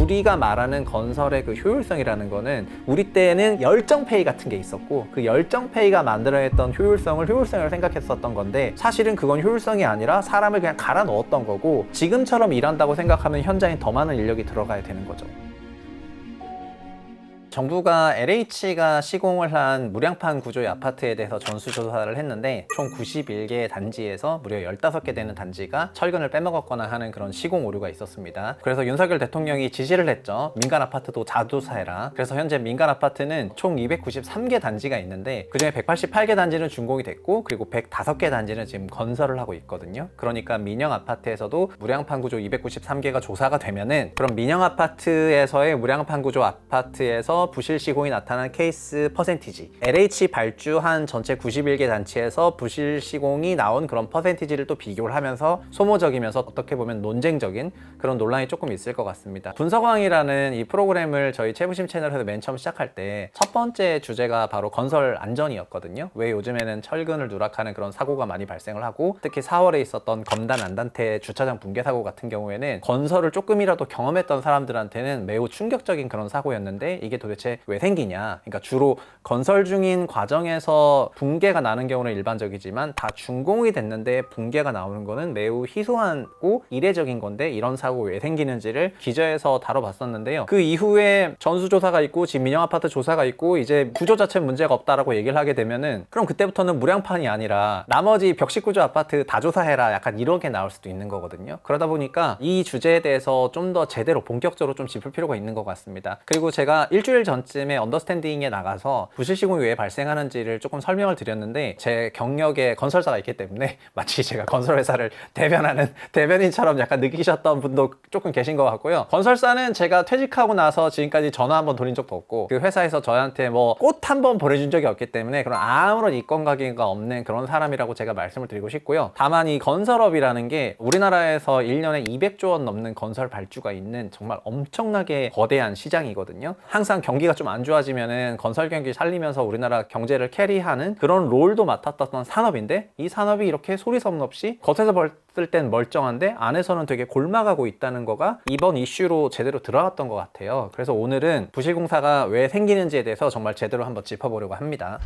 우리가 말하는 건설의 그 효율성이라는 거는 우리 때는 열정페이 같은 게 있었고 그 열정페이가 만들어냈던 효율성을 생각했었던 건데 사실은 그건 효율성이 아니라 사람을 그냥 갈아 넣었던 거고 지금처럼 일한다고 생각하면 현장에 더 많은 인력이 들어가야 되는 거죠. 정부가 LH가 시공을 한 무량판 구조의 아파트에 대해서 전수조사를 했는데 총 91개의 단지에서 무려 15개 되는 단지가 철근을 빼먹었거나 하는 그런 시공 오류가 있었습니다. 그래서 윤석열 대통령이 지시를 했죠. 민간 아파트도 자조사해라. 그래서 현재 민간 아파트는 총 293개 단지가 있는데 그중에 188개 단지는 준공이 됐고 그리고 105개 단지는 지금 건설을 하고 있거든요. 그러니까 민영 아파트에서도 무량판 구조 293개가 조사가 되면은 그럼 민영 아파트에서의 무량판 구조 아파트에서 부실 시공이 나타난 케이스 퍼센티지, LH 발주한 전체 91개 단지에서 부실 시공이 나온 그런 퍼센티지를 또 비교를 하면서 소모적이면서 어떻게 보면 논쟁적인 그런 논란이 조금 있을 것 같습니다. 분석왕이라는 이 프로그램을 저희 채부심 채널에서 맨 처음 시작할 때 첫 번째 주제가 바로 건설 안전이었거든요. 왜 요즘에는 철근을 누락하는 그런 사고가 많이 발생을 하고 특히 4월에 있었던 검단 안단태 주차장 붕괴 사고 같은 경우에는 건설을 조금이라도 경험했던 사람들한테는 매우 충격적인 그런 사고였는데 이게 도대체 왜 생기냐. 그러니까 주로 건설 중인 과정에서 붕괴가 나는 경우는 일반적이지만 다 준공이 됐는데 붕괴가 나오는 거는 매우 희소하고 이례적인 건데 이런 사고 왜 생기는지를 기저에서 다뤄봤었는데요. 그 이후에 전수조사가 있고 지금 민영아파트 조사가 있고 이제 구조 자체 문제가 없다라고 얘기를 하게 되면은 그럼 그때부터는 무량판이 아니라 나머지 벽식구조 아파트 다 조사해라 약간 이렇게 나올 수도 있는 거거든요. 그러다 보니까 이 주제에 대해서 좀 더 제대로 본격적으로 좀 짚을 필요가 있는 것 같습니다. 그리고 제가 일주일 전쯤에 언더스탠딩에 나가서 부실 시공이 왜 발생하는지를 조금 설명을 드렸는데 제 경력에 건설사가 있기 때문에 마치 제가 건설회사를 대변하는 대변인처럼 약간 느끼셨던 분도 조금 계신 것 같고요. 건설사는 제가 퇴직하고 나서 지금까지 전화 한번 돌린 적도 없고 그 회사에서 저한테 뭐 꽃 한 번 보내준 적이 없기 때문에 그런 아무런 이권관계가 없는 그런 사람이라고 제가 말씀을 드리고 싶고요. 다만 이 건설업이라는 게 우리나라에서 1년에 200조 원 넘는 건설 발주가 있는 정말 엄청나게 거대한 시장이거든요. 항상 경기가 좀 안 좋아지면은 건설 경기 살리면서 우리나라 경제를 캐리하는 그런 롤도 맡았던 산업인데 이 산업이 이렇게 소리소문 없이 겉에서 봤을 땐 멀쩡한데 안에서는 되게 골마가고 있다는 거가 이번 이슈로 제대로 들어갔던 것 같아요. 그래서 오늘은 부실공사가 왜 생기는지에 대해서 정말 제대로 한번 짚어보려고 합니다.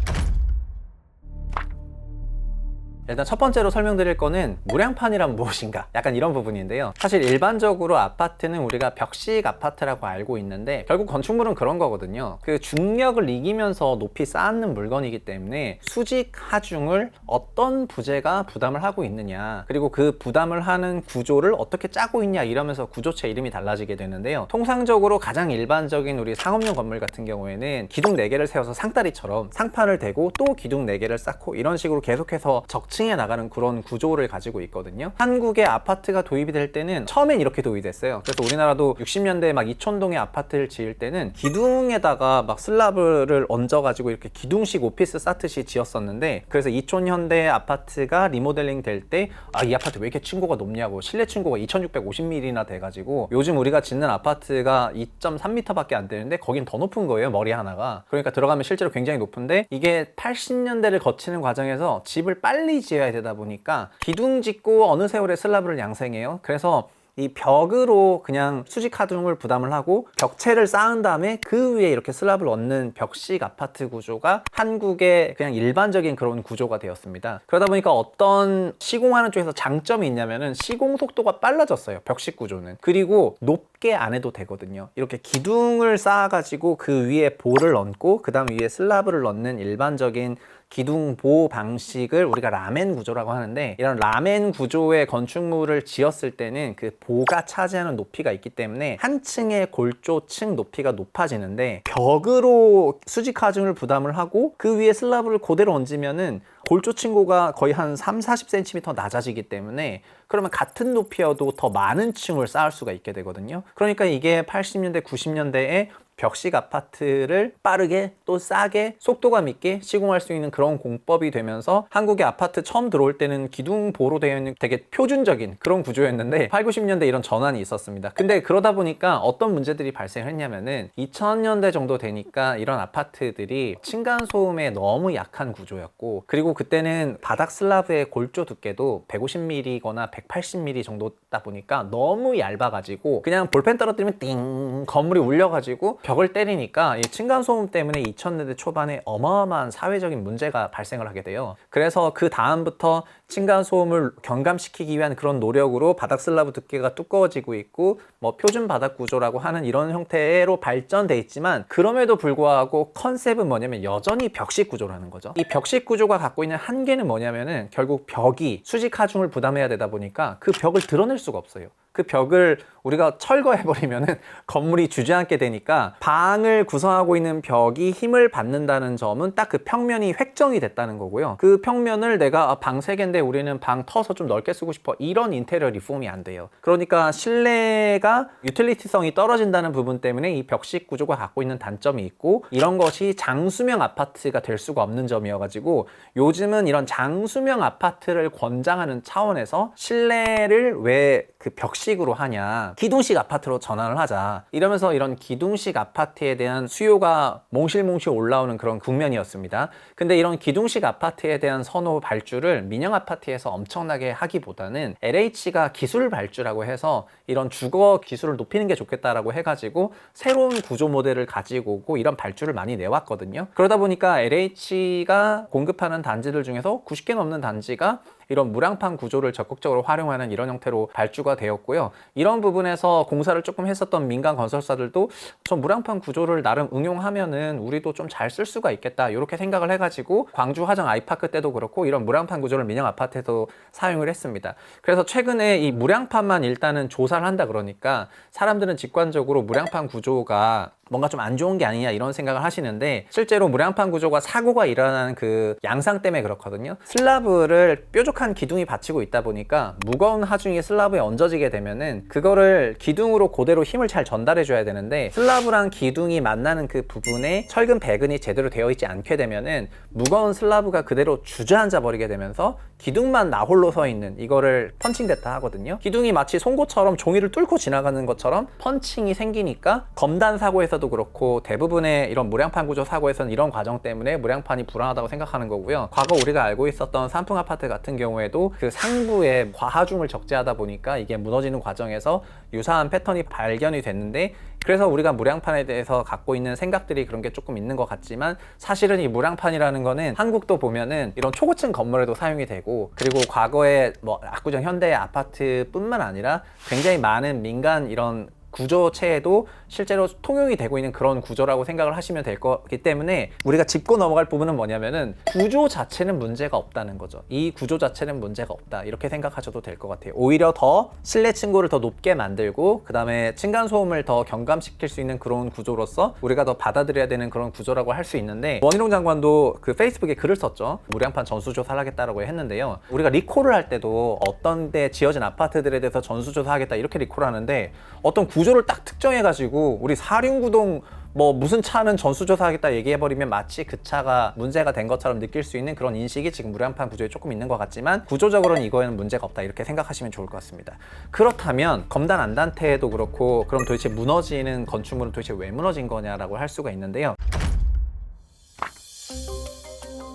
일단 첫 번째로 설명드릴 거는 무량판이란 무엇인가 약간 이런 부분인데요. 사실 일반적으로 아파트는 우리가 벽식 아파트라고 알고 있는데 결국 건축물은 그런 거거든요. 그 중력을 이기면서 높이 쌓는 물건이기 때문에 수직 하중을 어떤 부재가 부담을 하고 있느냐 그리고 그 부담을 하는 구조를 어떻게 짜고 있냐 이러면서 구조체 이름이 달라지게 되는데요. 통상적으로 가장 일반적인 우리 상업용 건물 같은 경우에는 기둥 4개를 세워서 상다리처럼 상판을 대고 또 기둥 4개를 쌓고 이런 식으로 계속해서 층에 나가는 그런 구조를 가지고 있거든요. 한국에 아파트가 도입이 될 때는 처음엔 이렇게 도입이 됐어요. 그래서 우리나라도 60년대에 막 이촌동에 아파트를 지을 때는 기둥에다가 막 슬라브를 얹어가지고 이렇게 기둥식 오피스 쌓듯이 지었었는데 그래서 이촌 현대 아파트가 리모델링 될 때 이 아파트 왜 이렇게 층고가 높냐고 실내 층고가 2650mm나 돼가지고 요즘 우리가 짓는 아파트가 2.3m 밖에 안 되는데 거긴 더 높은 거예요. 머리 하나가. 그러니까 들어가면 실제로 굉장히 높은데 이게 80년대를 거치는 과정에서 집을 빨리 지어야 되다 보니까 기둥 짓고 어느 세월에 슬라브를 양생해요. 그래서 이 벽으로 그냥 수직 하중을 부담을 하고 벽체를 쌓은 다음에 그 위에 이렇게 슬랍을 얹는 벽식 아파트 구조가 한국의 그냥 일반적인 그런 구조가 되었습니다. 그러다 보니까 어떤 시공하는 쪽에서 장점이 있냐면은 시공 속도가 빨라졌어요. 벽식 구조는. 그리고 높게 안 해도 되거든요. 이렇게 기둥을 쌓아가지고 그 위에 볼을 얹고 그 다음 위에 슬라브를 넣는 일반적인 기둥 보호 방식을 우리가 라멘 구조라고 하는데 이런 라멘 구조의 건축물을 지었을 때는 그 보가 차지하는 높이가 있기 때문에 한 층의 골조층 높이가 높아지는데 벽으로 수직 하중을 부담을 하고 그 위에 슬라브를 그대로 얹으면은 골조 층고가 거의 한 30-40cm 낮아지기 때문에 그러면 같은 높이여도 더 많은 층을 쌓을 수가 있게 되거든요. 그러니까 이게 80년대, 90년대에 벽식 아파트를 빠르게 또 싸게 속도감 있게 시공할 수 있는 그런 공법이 되면서 한국의 아파트 처음 들어올 때는 기둥보로 되어 있는 되게 표준적인 그런 구조였는데 8, 90년대 이런 전환이 있었습니다. 근데 그러다 보니까 어떤 문제들이 발생했냐면은 2000년대 정도 되니까 이런 아파트들이 층간소음에 너무 약한 구조였고, 그리고 그때는 바닥 슬라브의 골조 두께도 150mm거나 180mm 정도다 보니까 너무 얇아가지고 그냥 볼펜 떨어뜨리면 띵 건물이 울려가지고 벽을 때리니까 이 층간소음 때문에 2000년대 초반에 어마어마한 사회적인 문제가 발생을 하게 돼요. 그래서 그 다음부터 층간소음을 경감시키기 위한 그런 노력으로 바닥 슬라브 두께가 두꺼워지고 있고 뭐 표준 바닥 구조라고 하는 이런 형태로 발전돼 있지만, 그럼에도 불구하고 컨셉은 뭐냐면 여전히 벽식 구조라는 거죠. 이 벽식 구조가 갖고 있는 한계는 뭐냐면은 결국 벽이 수직 하중을 부담해야 되다 보니까 그 벽을 드러낼 수가 없어요. 그 벽을 우리가 철거해버리면은 건물이 주저앉게 되니까 방을 구성하고 있는 벽이 힘을 받는다는 점은 딱 그 평면이 획정이 됐다는 거고요. 그 평면을 내가 방 3개인데 우리는 방 터서 좀 넓게 쓰고 싶어, 이런 인테리어 리폼이 안 돼요. 그러니까 실내가 유틸리티성이 떨어진다는 부분 때문에 이 벽식 구조가 갖고 있는 단점이 있고, 이런 것이 장수명 아파트가 될 수가 없는 점이어가지고 요즘은 이런 장수명 아파트를 권장하는 차원에서 실내를 왜 그 벽식으로 하냐, 기둥식 아파트로 전환을 하자, 이러면서 이런 기둥식 아파트에 대한 수요가 몽실몽실 올라오는 그런 국면이었습니다. 근데 이런 기둥식 아파트에 대한 선호 발주를 민영 아파트에서 엄청나게 하기보다는 LH가 기술 발주라고 해서 이런 주거 기술을 높이는 게 좋겠다라고 해가지고 새로운 구조 모델을 가지고 오고 이런 발주를 많이 내왔거든요. 그러다 보니까 LH가 공급하는 단지들 중에서 90개 넘는 단지가 이런 무량판 구조를 적극적으로 활용하는 이런 형태로 발주가 되었고요. 이런 부분에서 공사를 조금 했었던 민간 건설사들도 저 무량판 구조를 나름 응용하면은 우리도 좀 잘 쓸 수가 있겠다, 이렇게 생각을 해가지고 광주 화정 아이파크 때도 그렇고 이런 무량판 구조를 민영 아파트에도 사용을 했습니다. 그래서 최근에 이 무량판만 일단은 조사를 한다 그러니까 사람들은 직관적으로 무량판 구조가 뭔가 좀 안 좋은 게 아니냐 이런 생각을 하시는데, 실제로 무량판 구조가 사고가 일어나는 그 양상 때문에 그렇거든요. 슬라브를 뾰족한 기둥이 받치고 있다 보니까 무거운 하중이 슬라브에 얹어지게 되면은 그거를 기둥으로 그대로 힘을 잘 전달해 줘야 되는데, 슬라브랑 기둥이 만나는 그 부분에 철근 배근이 제대로 되어 있지 않게 되면은 무거운 슬라브가 그대로 주저앉아 버리게 되면서 기둥만 나홀로 서 있는, 이거를 펀칭됐다 하거든요. 기둥이 마치 송곳처럼 종이를 뚫고 지나가는 것처럼 펀칭이 생기니까 검단 사고에서도 그렇고 대부분의 이런 무량판 구조 사고에서는 이런 과정 때문에 무량판이 불안하다고 생각하는 거고요. 과거 우리가 알고 있었던 산풍 아파트 같은 경우에도 그 상부에 과하중을 적재하다 보니까 이게 무너지는 과정에서 유사한 패턴이 발견이 됐는데, 그래서 우리가 무량판에 대해서 갖고 있는 생각들이 그런 게 조금 있는 것 같지만, 사실은 이 무량판이라는 거는 한국도 보면은 이런 초고층 건물에도 사용이 되고, 그리고 과거에 뭐 압구정 현대 아파트뿐만 아니라 굉장히 많은 민간 이런 구조체에도 실제로 통용이 되고 있는 그런 구조라고 생각을 하시면 될 거기 때문에 우리가 짚고 넘어갈 부분은 뭐냐면은 구조 자체는 문제가 없다는 거죠. 이 구조 자체는 문제가 없다, 이렇게 생각하셔도 될 것 같아요. 오히려 더 실내 층고를 더 높게 만들고 그 다음에 층간소음을 더 경감시킬 수 있는 그런 구조로서 우리가 더 받아들여야 되는 그런 구조라고 할 수 있는데, 원희룡 장관도 그 페이스북에 글을 썼죠. 무량판 전수조사를 하겠다라고 했는데요. 우리가 리콜을 할 때도 어떤 데 지어진 아파트들에 대해서 전수조사하겠다 이렇게 리콜을 하는데, 어떤 구조를 딱 특정해가지고 우리 사륜구동 뭐 무슨 차는 전수조사하겠다 얘기해버리면 마치 그 차가 문제가 된 것처럼 느낄 수 있는 그런 인식이 지금 무량판 구조에 조금 있는 것 같지만, 구조적으로는 이거에는 문제가 없다, 이렇게 생각하시면 좋을 것 같습니다. 그렇다면 검단 안단테도 그렇고, 그럼 도대체 무너지는 건축물은 도대체 왜 무너진 거냐라고 할 수가 있는데요.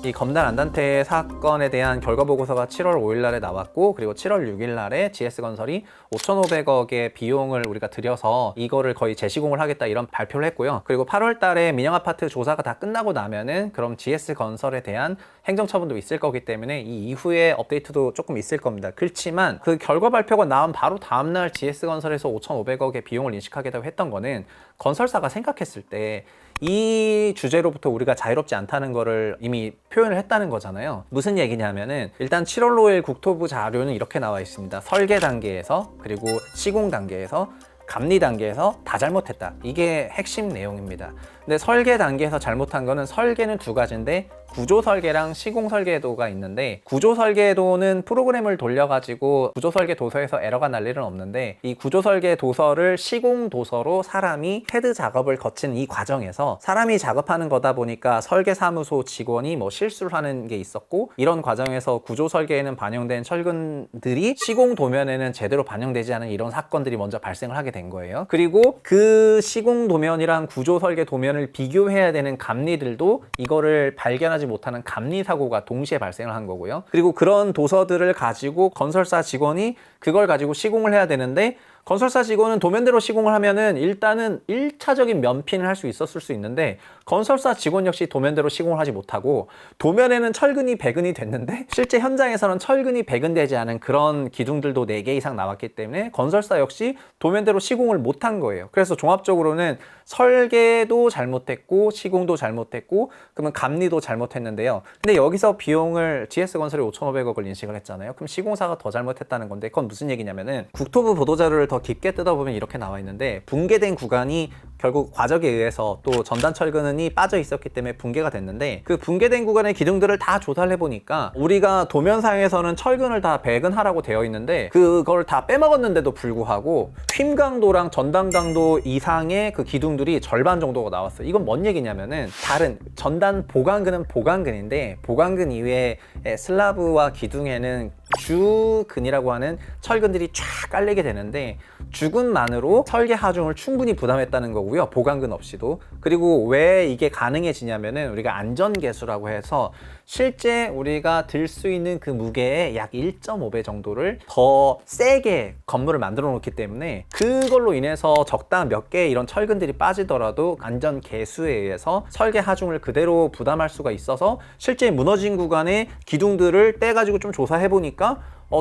이 검단 안단테 사건에 대한 결과보고서가 7월 5일 날에 나왔고, 그리고 7월 6일 날에 GS건설이 5,500억의 비용을 우리가 들여서 이거를 거의 재시공을 하겠다 이런 발표를 했고요. 그리고 8월 달에 민영아파트 조사가 다 끝나고 나면은 그럼 GS건설에 대한 행정처분도 있을 거기 때문에 이 이후에 업데이트도 조금 있을 겁니다. 그렇지만 그 결과 발표가 나온 바로 다음날 GS건설에서 5,500억의 비용을 인식하겠다고 했던 거는 건설사가 생각했을 때 이 주제로부터 우리가 자유롭지 않다는 거를 이미 표현을 했다는 거잖아요. 무슨 얘기냐면은, 일단 7월 5일 국토부 자료는 이렇게 나와 있습니다. 설계 단계에서, 그리고 시공 단계에서, 감리 단계에서 다 잘못했다. 이게 핵심 내용입니다. 근데 설계 단계에서 잘못한 거는 설계는 두 가지인데 구조 설계랑 시공 설계도가 있는데, 구조 설계도는 프로그램을 돌려가지고 구조 설계 도서에서 에러가 날 일은 없는데, 이 구조 설계 도서를 시공 도서로 사람이 헤드 작업을 거친 이 과정에서 사람이 작업하는 거다 보니까 설계사무소 직원이 뭐 실수를 하는 게 있었고, 이런 과정에서 구조 설계에는 반영된 철근들이 시공 도면에는 제대로 반영되지 않은 이런 사건들이 먼저 발생을 하게 된 거예요. 그리고 그 시공 도면이랑 구조 설계 도면을 비교해야 되는 감리들도 이거를 발견하지 못하는 감리 사고가 동시에 발생을 한 거고요. 그리고 그런 도서들을 가지고 건설사 직원이 그걸 가지고 시공을 해야 되는데, 건설사 직원은 도면대로 시공을 하면은 일단은 1차적인 면피는 할 수 있었을 수 있는데, 건설사 직원 역시 도면대로 시공을 하지 못하고, 도면에는 철근이 배근이 됐는데 실제 현장에서는 철근이 배근되지 않은 그런 기둥들도 4개 이상 나왔기 때문에 건설사 역시 도면대로 시공을 못한 거예요. 그래서 종합적으로는 설계도 잘못했고 시공도 잘못했고, 그러면 감리도 잘못했는데요. 근데 여기서 비용을 GS건설이 5,500억을 인식을 했잖아요. 그럼 시공사가 더 잘못했다는 건데, 그건 무슨 얘기냐면은 국토부 보도자료를 더 깊게 뜯어보면 이렇게 나와 있는데, 붕괴된 구간이 결국 과적에 의해서 또 전단 철근이 빠져 있었기 때문에 붕괴가 됐는데, 그 붕괴된 구간의 기둥들을 다 조사를 해보니까 우리가 도면상에서는 철근을 다 배근하라고 되어 있는데 그걸 다 빼먹었는데도 불구하고 휨 강도랑 전단 강도 이상의 그 기둥들이 절반 정도가 나왔어요. 이건 뭔 얘기냐면은, 다른 전단 보강근은 보강근인데 보강근 이외에 슬라브와 기둥에는 주근이라고 하는 철근들이 쫙 깔리게 되는데, 주근만으로 설계 하중을 충분히 부담했다는 거고요, 보강근 없이도. 그리고 왜 이게 가능해지냐면은, 우리가 안전계수라고 해서 실제 우리가 들 수 있는 그 무게의 약 1.5배 정도를 더 세게 건물을 만들어 놓기 때문에, 그걸로 인해서 적당한 몇 개의 이런 철근들이 빠지더라도 안전계수에 의해서 설계 하중을 그대로 부담할 수가 있어서, 실제 무너진 구간의 기둥들을 떼가지고 좀 조사해보니까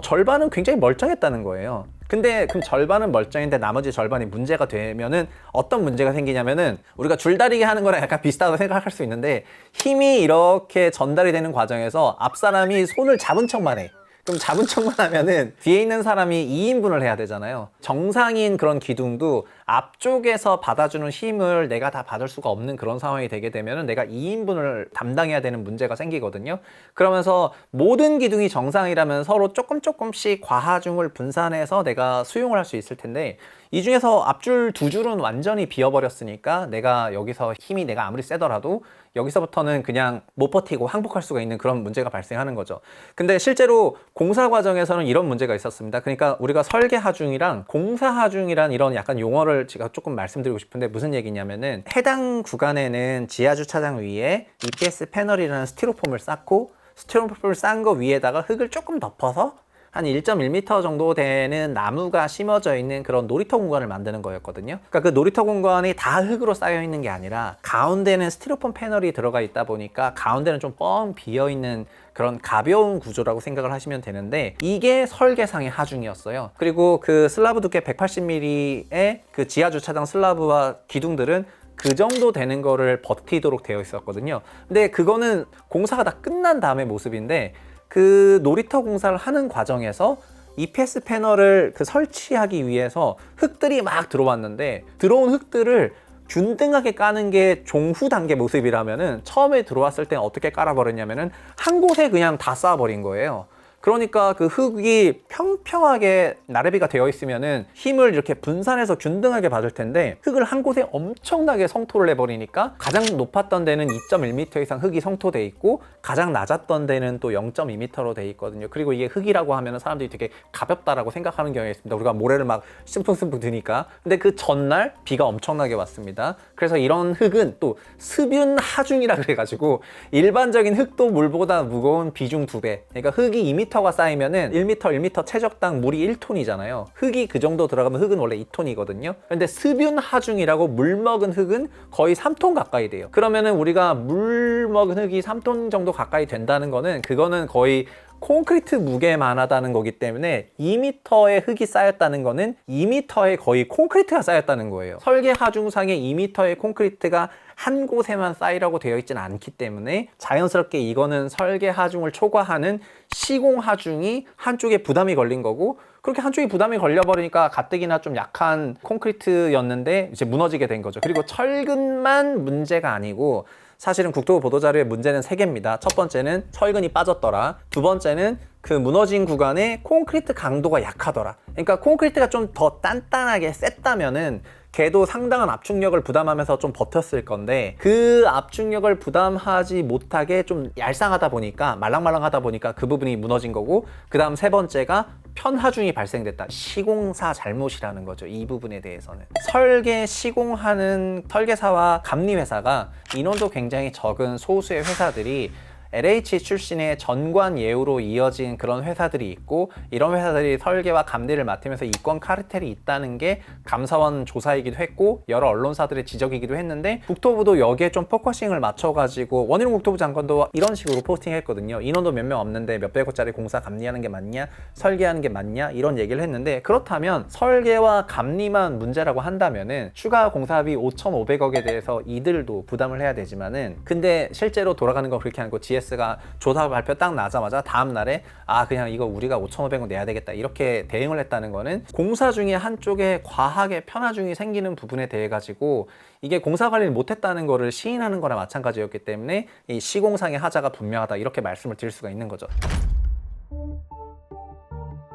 절반은 굉장히 멀쩡했다는 거예요. 근데 그럼 절반은 멀쩡인데 나머지 절반이 문제가 되면은 어떤 문제가 생기냐면은, 우리가 줄다리기 하는 거랑 약간 비슷하다고 생각할 수 있는데, 힘이 이렇게 전달이 되는 과정에서 앞사람이 손을 잡은 척만 해. 그럼 잡은 척만 하면은 뒤에 있는 사람이 2인분을 해야 되잖아요. 정상인 그런 기둥도 앞쪽에서 받아주는 힘을 내가 다 받을 수가 없는 그런 상황이 되게 되면은 내가 2인분을 담당해야 되는 문제가 생기거든요. 그러면서 모든 기둥이 정상이라면 서로 조금씩 과하중을 분산해서 내가 수용을 할 수 있을 텐데, 이 중에서 앞줄 2줄은 완전히 비어버렸으니까 내가 여기서 힘이 내가 아무리 세더라도 여기서부터는 그냥 못 버티고 항복할 수가 있는 그런 문제가 발생하는 거죠. 근데 실제로 공사 과정에서는 이런 문제가 있었습니다. 그러니까 우리가 설계 하중이랑 공사 하중이란 이런 약간 용어를 제가 조금 말씀드리고 싶은데, 무슨 얘기냐면은, 해당 구간에는 지하 주차장 위에 EPS 패널이라는 스티로폼을 쌓고, 스티로폼을 싼 거 위에다가 흙을 조금 덮어서 한 1.1m 정도 되는 나무가 심어져 있는 그런 놀이터 공간을 만드는 거였거든요. 그러니까 그 놀이터 공간이 다 흙으로 쌓여 있는 게 아니라 가운데는 스티로폼 패널이 들어가 있다 보니까 가운데는 좀 뻥 비어 있는 그런 가벼운 구조라고 생각을 하시면 되는데, 이게 설계상의 하중이었어요. 그리고 그 슬라브 두께 180mm의 그 지하 주차장 슬라브와 기둥들은 그 정도 되는 거를 버티도록 되어 있었거든요. 근데 그거는 공사가 다 끝난 다음의 모습인데, 그 놀이터 공사를 하는 과정에서 EPS 패널을 설치하기 위해서 흙들이 막 들어왔는데, 들어온 흙들을 균등하게 까는 게 종후 단계 모습이라면은, 처음에 들어왔을 때 어떻게 깔아버렸냐면은 한 곳에 그냥 다 쌓아버린 거예요. 그러니까 그 흙이 평평하게 나래비가 되어 있으면은 힘을 이렇게 분산해서 균등하게 받을 텐데, 흙을 한 곳에 엄청나게 성토를 해버리니까 가장 높았던 데는 2.1m 이상 흙이 성토돼 있고, 가장 낮았던 데는 또 0.2m로 돼 있거든요. 그리고 이게 흙이라고 하면은 사람들이 되게 가볍다라고 생각하는 경우가 있습니다. 우리가 모래를 막 심풍심풍 드니까. 근데 그 전날 비가 엄청나게 왔습니다. 그래서 이런 흙은 또 습윤 하중이라 그래가지고, 일반적인 흙도 물보다 무거운 비중 2배. 그러니까 흙이 2m가 쌓이면은 1m 최적당 물이 1톤이잖아요. 흙이 그 정도 들어가면 흙은 원래 2톤이거든요. 근데 습윤 하중이라고 물 먹은 흙은 거의 3톤 가까이 돼요. 그러면은 우리가 물 먹은 흙이 3톤 정도 가까이 된다는 거는, 그거는 거의 콘크리트 무게만 하다는 거기 때문에 2m의 흙이 쌓였다는 거는 2m의 거의 콘크리트가 쌓였다는 거예요. 설계 하중상에 2m의 콘크리트가 한 곳에만 쌓이라고 되어 있지는 않기 때문에, 자연스럽게 이거는 설계 하중을 초과하는 시공 하중이 한쪽에 부담이 걸린 거고, 그렇게 한쪽이 부담이 걸려버리니까 가뜩이나 좀 약한 콘크리트였는데 이제 무너지게 된 거죠. 그리고 철근만 문제가 아니고 사실은 국토부 보도자료의 문제는 3개입니다. 첫 번째는 철근이 빠졌더라. 두 번째는 그 무너진 구간에 콘크리트 강도가 약하더라. 그러니까 콘크리트가 좀 더 단단하게 셌다면은 걔도 상당한 압축력을 부담하면서 좀 버텼을 건데 그 압축력을 부담하지 못하게 좀 얄쌍하다 보니까 말랑말랑하다 보니까 그 부분이 무너진 거고, 그 다음 세 번째가 편하중이 발생됐다. 시공사 잘못이라는 거죠. 이 부분에 대해서는 설계 시공하는 설계사와 감리회사가 인원도 굉장히 적은 소수의 회사들이 LH 출신의 전관 예우로 이어진 그런 회사들이 있고, 이런 회사들이 설계와 감리를 맡으면서 이권 카르텔이 있다는 게 감사원 조사이기도 했고 여러 언론사들의 지적이기도 했는데, 국토부도 여기에 좀 포커싱을 맞춰가지고 원희룡 국토부 장관도 이런 식으로 포스팅했거든요. 인원도 몇 명 없는데 몇백억짜리 공사 감리하는 게 맞냐, 설계하는 게 맞냐, 이런 얘기를 했는데, 그렇다면 설계와 감리만 문제라고 한다면은 추가 공사비 5,500억에 대해서 이들도 부담을 해야 되지만은, 근데 실제로 돌아가는 건 그렇게 하는 거, GS가 조사 발표 딱 나자마자 다음 날에 그냥 이거 우리가 5,500원 내야 되겠다 이렇게 대응을 했다는 거는 공사 중에 한쪽에 과하게 편하중이 생기는 부분에 대해 가지고 이게 공사 관리를 못했다는 거를 시인하는 거나 마찬가지였기 때문에 이 시공상의 하자가 분명하다 이렇게 말씀을 드릴 수가 있는 거죠.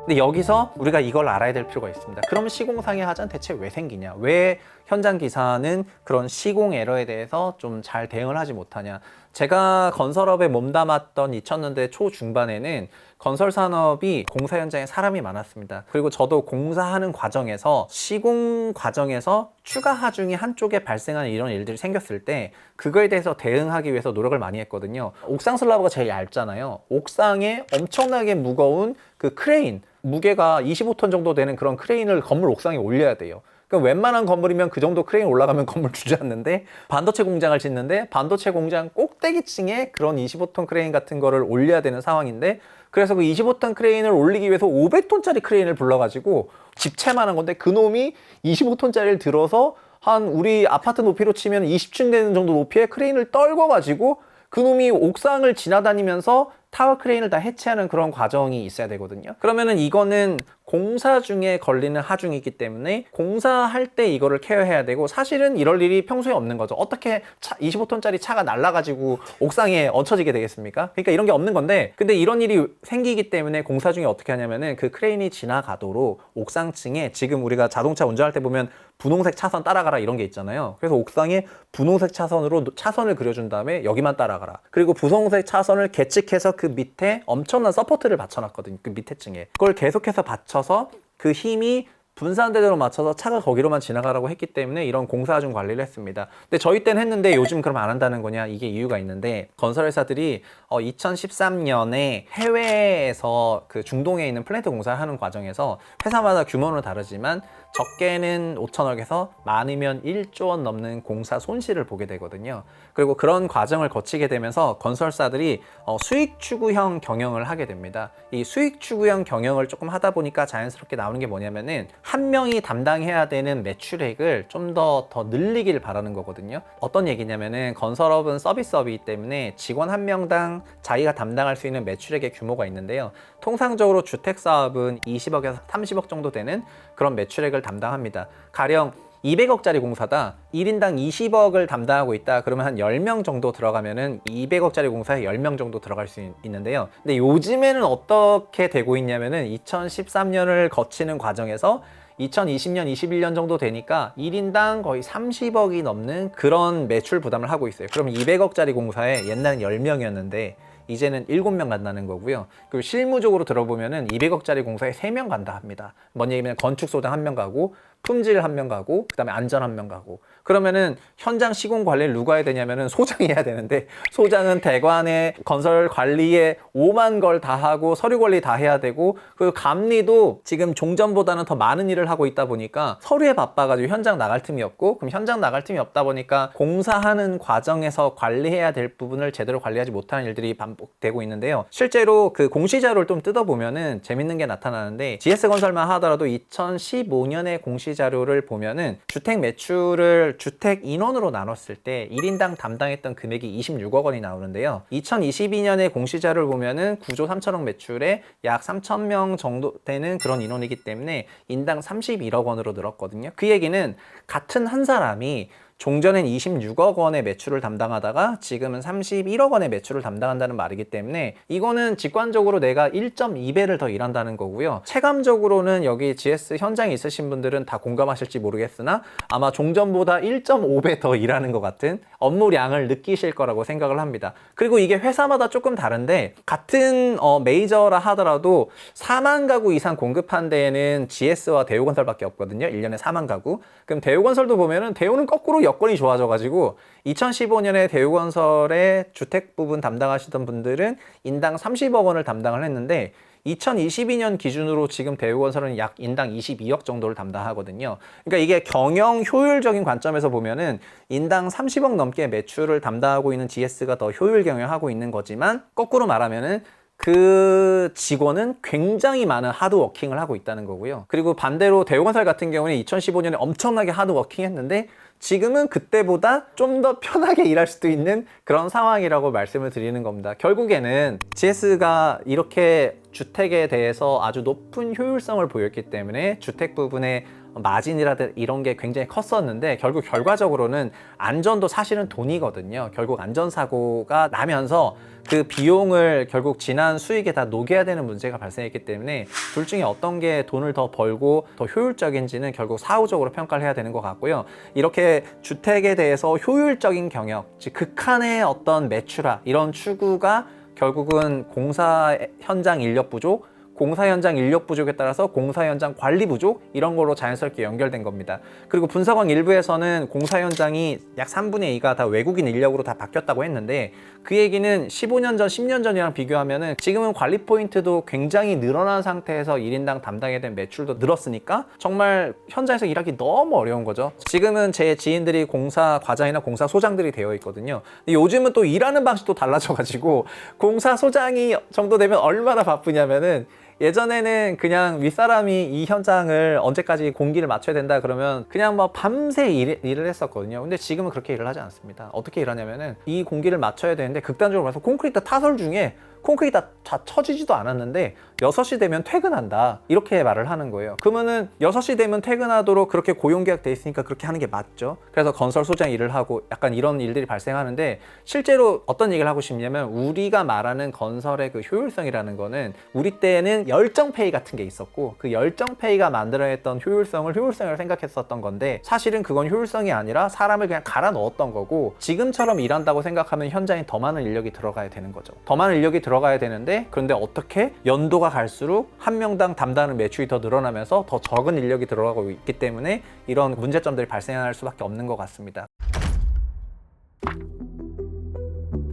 근데 여기서 우리가 이걸 알아야 될 필요가 있습니다. 그럼 시공상의 하자는 대체 왜 생기냐? 왜 현장 기사는 그런 시공 에러에 대해서 좀 잘 대응을 하지 못하냐? 제가 건설업에 몸담았던 2000년대 초중반에는 건설 산업이 공사 현장에 사람이 많았습니다. 그리고 저도 공사하는 과정에서 시공 과정에서 추가 하중이 한쪽에 발생하는 이런 일들이 생겼을 때 그거에 대해서 대응하기 위해서 노력을 많이 했거든요. 옥상 슬라브가 제일 얇잖아요. 옥상에 엄청나게 무거운 그 크레인, 무게가 25톤 정도 되는 그런 크레인을 건물 옥상에 올려야 돼요. 그러니까 웬만한 건물이면 그 정도 크레인 올라가면 건물 주저앉는데, 반도체 공장을 짓는데 반도체 공장 꼭대기층에 그런 25톤 크레인 같은 거를 올려야 되는 상황인데, 그래서 그 25톤 크레인을 올리기 위해서 500톤짜리 크레인을 불러가지고 집채만한 건데, 그놈이 25톤짜리를 들어서 한 우리 아파트 높이로 치면 20층 되는 정도 높이의 크레인을 떨궈가지고 그놈이 옥상을 지나다니면서 타워 크레인을 다 해체하는 그런 과정이 있어야 되거든요. 그러면은 이거는 공사 중에 걸리는 하중이기 때문에 공사할 때 이거를 케어해야 되고, 사실은 이럴 일이 평소에 없는 거죠. 어떻게 25톤짜리 차가 날아가지고 옥상에 얹혀지게 되겠습니까? 그러니까 이런 게 없는 건데, 근데 이런 일이 생기기 때문에 공사 중에 어떻게 하냐면은 그 크레인이 지나가도록 옥상층에, 지금 우리가 자동차 운전할 때 보면 분홍색 차선 따라가라 이런 게 있잖아요. 그래서 옥상에 분홍색 차선으로 차선을 그려준 다음에 여기만 따라가라. 그리고 분홍색 차선을 계측해서 그 밑에 엄청난 서포트를 받쳐놨거든요. 그 밑에 층에. 그걸 계속해서 받쳐서 그 힘이 분산대로 맞춰서 차가 거기로만 지나가라고 했기 때문에 이런 공사하중 관리를 했습니다. 근데 저희 때는 했는데 요즘 그럼 안 한다는 거냐? 이게 이유가 있는데, 건설회사들이 2013년에 해외에서 그 중동에 있는 플랜트 공사를 하는 과정에서 회사마다 규모는 다르지만 적게는 5천억에서 많으면 1조 원 넘는 공사 손실을 보게 되거든요. 그리고 그런 과정을 거치게 되면서 건설사들이 수익 추구형 경영을 하게 됩니다. 이 수익 추구형 경영을 조금 하다 보니까 자연스럽게 나오는 게 뭐냐면은 한 명이 담당해야 되는 매출액을 좀 더 늘리길 바라는 거거든요. 어떤 얘기냐면은 건설업은 서비스업이기 때문에 직원 한 명당 자기가 담당할 수 있는 매출액의 규모가 있는데요. 통상적으로 주택사업은 20억에서 30억 정도 되는 그런 매출액을 담당합니다. 가령 200억짜리 공사다. 1인당 20억을 담당하고 있다. 그러면 한 10명 정도 들어가면은 200억짜리 공사에 10명 정도 들어갈 수 있는데요. 근데 요즘에는 어떻게 되고 있냐면은 2013년을 거치는 과정에서 2020년, 21년 정도 되니까 1인당 거의 30억이 넘는 그런 매출 부담을 하고 있어요. 그러면 200억짜리 공사에 옛날엔 10명이었는데 이제는 7명 간다는 거고요. 그리고 실무적으로 들어보면은 200억짜리 공사에 3명 간다 합니다. 뭔 얘기냐면 건축소장 1명 가고, 품질 1명 가고, 그 다음에 안전 1명 가고. 그러면은 현장 시공 관리를 누가 해야 되냐면은 소장이 해야 되는데, 소장은 대관의 건설 관리에 오만 걸 다 하고 서류 관리 다 해야 되고, 그 감리도 지금 종전보다는 더 많은 일을 하고 있다 보니까 서류에 바빠가지고 현장 나갈 틈이 없고, 그럼 현장 나갈 틈이 없다 보니까 공사하는 과정에서 관리해야 될 부분을 제대로 관리하지 못하는 일들이 반복되고 있는데요. 실제로 그 공시자료를 좀 뜯어보면은 재밌는 게 나타나는데, GS건설만 하더라도 2015년에 공시자료를 보면은 주택 매출을 주택 인원으로 나눴을 때 1인당 담당했던 금액이 26억 원이 나오는데요. 2022년에 공시자료를 보면은 9조 3천억 매출에 약 3,000명 정도 되는 그런 인원이기 때문에 인당 31억 원으로 늘었거든요. 그 얘기는 같은 한 사람이 종전엔 26억 원의 매출을 담당하다가 지금은 31억 원의 매출을 담당한다는 말이기 때문에 이거는 직관적으로 내가 1.2배를 더 일한다는 거고요. 체감적으로는 여기 GS 현장에 있으신 분들은 다 공감하실지 모르겠으나 아마 종전보다 1.5배 더 일하는 것 같은 업무량을 느끼실 거라고 생각을 합니다. 그리고 이게 회사마다 조금 다른데 같은 메이저라 하더라도 4만 가구 이상 공급한 데에는 GS와 대우건설밖에 없거든요. 1년에 4만 가구. 그럼 대우건설도 보면은 대우는 거꾸로 여건이 좋아져가지고 2015년에 대우건설의 주택 부분 담당하시던 분들은 인당 30억 원을 담당을 했는데 2022년 기준으로 지금 대우건설은 약 인당 22억 정도를 담당하거든요. 그러니까 이게 경영 효율적인 관점에서 보면은 인당 30억 넘게 매출을 담당하고 있는 GS가 더 효율 경영하고 있는 거지만 거꾸로 말하면은 그 직원은 굉장히 많은 하드워킹을 하고 있다는 거고요. 그리고 반대로 대우건설 같은 경우는 2015년에 엄청나게 하드워킹 했는데 지금은 그때보다 좀 더 편하게 일할 수도 있는 그런 상황이라고 말씀을 드리는 겁니다. 결국에는 GS가 이렇게 주택에 대해서 아주 높은 효율성을 보였기 때문에 주택 부분에 마진이라든 이런 게 굉장히 컸었는데 결국 결과적으로는 안전도 사실은 돈이거든요. 결국 안전사고가 나면서 그 비용을 결국 지난 수익에 다 녹여야 되는 문제가 발생했기 때문에 둘 중에 어떤 게 돈을 더 벌고 더 효율적인지는 결국 사후적으로 평가를 해야 되는 것 같고요. 이렇게 주택에 대해서 효율적인 경영, 즉 극한의 어떤 매출화 이런 추구가 결국은 공사 현장 인력 부족, 공사 현장 인력 부족에 따라서 공사 현장 관리 부족 이런 거로 자연스럽게 연결된 겁니다. 그리고 분석왕 일부에서는 공사 현장이 약 3분의 2가 다 외국인 인력으로 다 바뀌었다고 했는데 그 얘기는 15년 전, 10년 전이랑 비교하면은 지금은 관리 포인트도 굉장히 늘어난 상태에서 1인당 담당에 대한 매출도 늘었으니까 정말 현장에서 일하기 너무 어려운 거죠. 지금은 제 지인들이 공사 과장이나 공사 소장들이 되어 있거든요. 근데 요즘은 또 일하는 방식도 달라져가지고 공사 소장이 정도 되면 얼마나 바쁘냐면은 예전에는 그냥 윗사람이 이 현장을 언제까지 공기를 맞춰야 된다 그러면 그냥 뭐 밤새 일을 했었거든요. 근데 지금은 그렇게 일을 하지 않습니다. 어떻게 일하냐면은 이 공기를 맞춰야 되는데 극단적으로 말해서 콘크리트 타설 중에 콘크리트 다 쳐지지도 않았는데 6시 되면 퇴근한다 이렇게 말을 하는 거예요. 그러면은 6시 되면 퇴근하도록 그렇게 고용계약 돼 있으니까 그렇게 하는 게 맞죠. 그래서 건설 소장 일을 하고 약간 이런 일들이 발생하는데 실제로 어떤 얘기를 하고 싶냐면 우리가 말하는 건설의 그 효율성이라는 거는 우리 때는 열정페이 같은 게 있었고 그 열정페이가 만들어냈던 효율성을 효율성이라고 생각했었던 건데 사실은 그건 효율성이 아니라 사람을 그냥 갈아 넣었던 거고 지금처럼 일한다고 생각하면 현장에 더 많은 인력이 들어가야 되는 거죠. 더 많은 인력이 들어가야 되는데 그런데 어떻게 연도가 갈수록 한 명당 담당하는 매출이 더 늘어나면서 더 적은 인력이 들어가고 있기 때문에 이런 문제점들이 발생할 수밖에 없는 것 같습니다.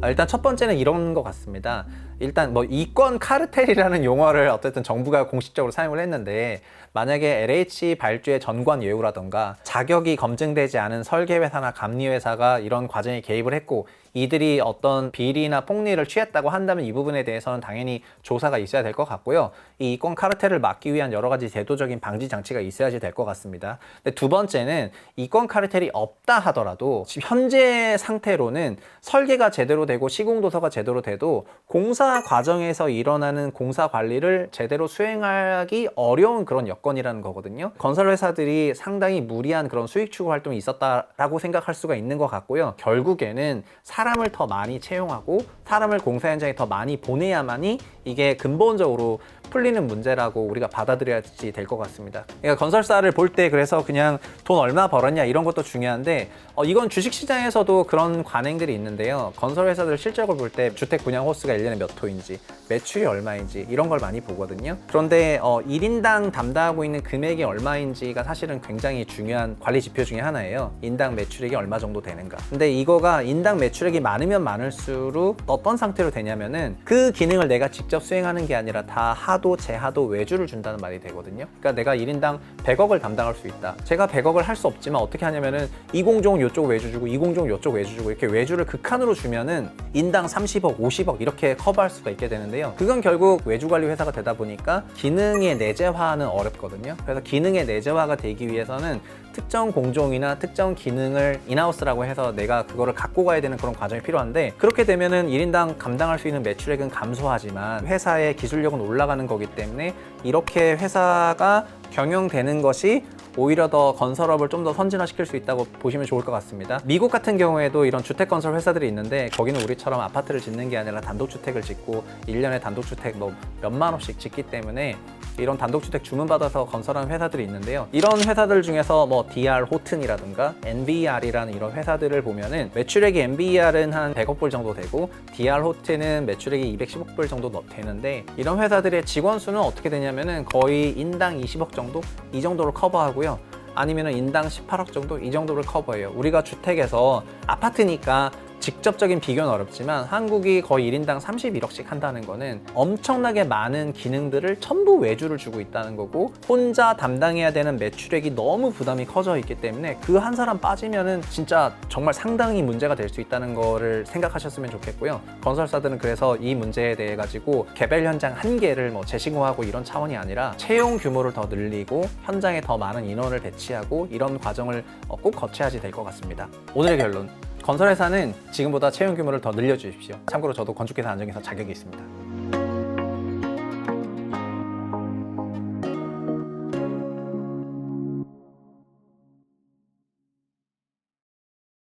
일단 첫 번째는 이런 것 같습니다. 일단 뭐 이권 카르텔이라는 용어를 어쨌든 정부가 공식적으로 사용을 했는데 만약에 LH 발주의 전관 예우라던가 자격이 검증되지 않은 설계회사나 감리회사가 이런 과정에 개입을 했고 이들이 어떤 비리나 폭리를 취했다고 한다면 이 부분에 대해서는 당연히 조사가 있어야 될 것 같고요. 이 이권 카르텔을 막기 위한 여러 가지 제도적인 방지 장치가 있어야지 될 것 같습니다. 근데 두 번째는 이권 카르텔이 없다 하더라도 지금 현재 상태로는 설계가 제대로 되고 시공도서가 제대로 돼도 공사 과정에서 일어나는 공사 관리를 제대로 수행하기 어려운 그런 여건이라는 거거든요. 건설회사들이 상당히 무리한 그런 수익 추구 활동이 있었다라고 생각할 수가 있는 것 같고요. 결국에는 사람을 더 많이 채용하고 사람을 공사 현장에 더 많이 보내야만이 이게 근본적으로 풀리는 문제라고 우리가 받아들여야지 될 것 같습니다. 그러니까 건설사를 볼 때 그래서 그냥 돈 얼마 벌었냐 이런 것도 중요한데 이건 주식시장에서도 그런 관행들이 있는데요. 건설회사들 실적을 볼 때 주택 분양 호수가 1년에 몇 호인지 매출이 얼마인지 이런 걸 많이 보거든요. 그런데 1인당 담당하고 있는 금액이 얼마인지가 사실은 굉장히 중요한 관리 지표 중에 하나예요. 인당 매출액이 얼마 정도 되는가. 근데 이거가 인당 매출액이 많으면 많을수록 어떤 상태로 되냐면은 그 기능을 내가 직접 수행하는 게 아니라 다 하도, 재하도, 외주를 준다는 말이 되거든요. 그러니까 내가 1인당 100억을 담당할 수 있다. 제가 100억을 할 수 없지만 어떻게 하냐면은 이공종 요쪽 외주 주고 이공종 요쪽 외주 주고 이렇게 외주를 극한으로 주면은 인당 30억, 50억 이렇게 커버할 수가 있게 되는데요. 그건 결국 외주관리 회사가 되다 보니까 기능의 내재화는 어렵거든요. 그래서 기능의 내재화가 되기 위해서는 특정 공종이나 특정 기능을 인하우스라고 해서 내가 그거를 갖고 가야 되는 그런 과정이 필요한데 그렇게 되면은 1인당 감당할 수 있는 매출액은 감소하지만 회사의 기술력은 올라가는 거기 때문에 이렇게 회사가 경영되는 것이 오히려 더 건설업을 좀 더 선진화시킬 수 있다고 보시면 좋을 것 같습니다. 미국 같은 경우에도 이런 주택건설 회사들이 있는데 거기는 우리처럼 아파트를 짓는 게 아니라 단독주택을 짓고 1년에 단독주택 뭐 몇만 원씩 짓기 때문에 이런 단독주택 주문받아서 건설하는 회사들이 있는데요. 이런 회사들 중에서 뭐 DR 호튼이라든가 NVR이라는 이런 회사들을 보면은 매출액이 NVR은 한 100억 불 정도 되고 DR 호튼은 매출액이 210억 불 정도 되는데 이런 회사들의 직원 수는 어떻게 되냐면은 거의 인당 20억 정도? 이 정도를 커버하고요. 아니면은 인당 18억 정도? 이 정도를 커버해요. 우리가 주택에서 아파트니까 직접적인 비교는 어렵지만 한국이 거의 1인당 31억씩 한다는 거는 엄청나게 많은 기능들을 전부 외주를 주고 있다는 거고 혼자 담당해야 되는 매출액이 너무 부담이 커져 있기 때문에 그 한 사람 빠지면은 진짜 정말 상당히 문제가 될 수 있다는 거를 생각하셨으면 좋겠고요. 건설사들은 그래서 이 문제에 대해 가지고 개별 현장 한 개를 뭐 재시공하고 이런 차원이 아니라 채용 규모를 더 늘리고 현장에 더 많은 인원을 배치하고 이런 과정을 꼭 거쳐야지 될 것 같습니다. 오늘의 결론. 건설회사는 지금보다 채용 규모를 더 늘려주십시오. 참고로 저도 건축회사 안정에서 자격이 있습니다.